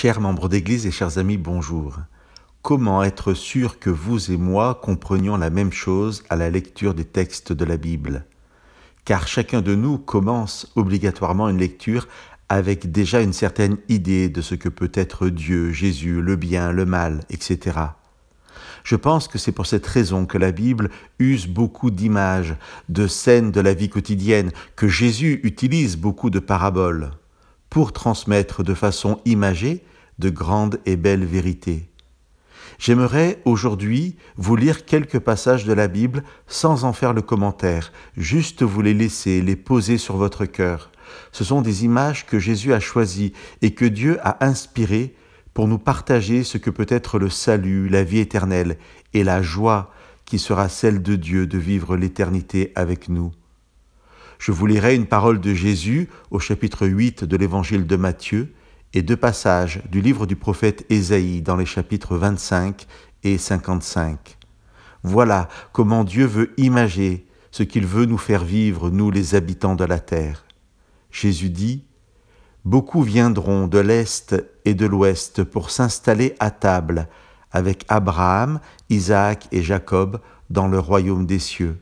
Chers membres d'Église et chers amis, bonjour. Comment être sûr que vous et moi comprenions la même chose à la lecture des textes de la Bible ? Car chacun de nous commence obligatoirement une lecture avec déjà une certaine idée de ce que peut être Dieu, Jésus, le bien, le mal, etc. Je pense que c'est pour cette raison que la Bible use beaucoup d'images, de scènes de la vie quotidienne, que Jésus utilise beaucoup de paraboles, pour transmettre de façon imagée de grandes et belles vérités. J'aimerais aujourd'hui vous lire quelques passages de la Bible sans en faire le commentaire, juste vous les laisser, les poser sur votre cœur. Ce sont des images que Jésus a choisies et que Dieu a inspirées pour nous partager ce que peut être le salut, la vie éternelle et la joie qui sera celle de Dieu de vivre l'éternité avec nous. Je vous lirai une parole de Jésus au chapitre 8 de l'évangile de Matthieu et deux passages du livre du prophète Ésaïe dans les chapitres 25 et 55. Voilà comment Dieu veut imager ce qu'il veut nous faire vivre, nous les habitants de la terre. Jésus dit « Beaucoup viendront de l'Est et de l'Ouest pour s'installer à table avec Abraham, Isaac et Jacob dans le royaume des cieux. »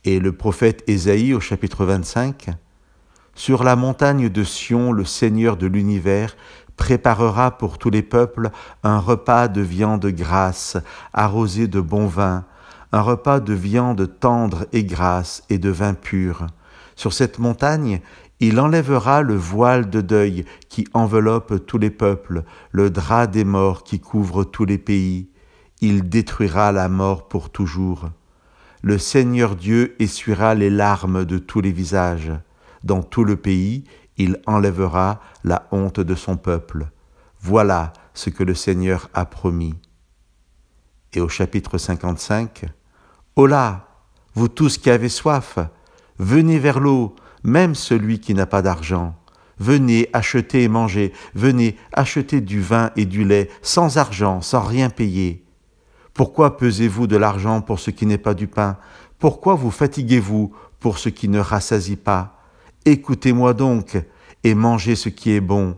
Et le prophète Ésaïe au chapitre 25, « Sur la montagne de Sion, le Seigneur de l'univers préparera pour tous les peuples un repas de viande grasse, arrosé de bon vin, un repas de viande tendre et grasse et de vin pur. Sur cette montagne, il enlèvera le voile de deuil qui enveloppe tous les peuples, le drap des morts qui couvre tous les pays. Il détruira la mort pour toujours. Le Seigneur Dieu essuiera les larmes de tous les visages. Dans tout le pays, il enlèvera la honte de son peuple. Voilà ce que le Seigneur a promis. » Et au chapitre 55, « Holà, vous tous qui avez soif, venez vers l'eau, même celui qui n'a pas d'argent. Venez acheter et manger, venez acheter du vin et du lait, sans argent, sans rien payer. Pourquoi pesez-vous de l'argent pour ce qui n'est pas du pain? Pourquoi vous fatiguez-vous pour ce qui ne rassasie pas? Écoutez-moi donc et mangez ce qui est bon,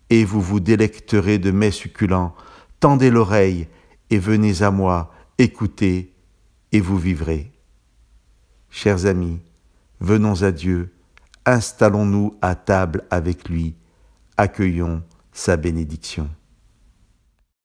et vous vous délecterez de mets succulents. Tendez l'oreille et venez à moi, écoutez et vous vivrez. » Chers amis, venons à Dieu, installons-nous à table avec lui, accueillons sa bénédiction.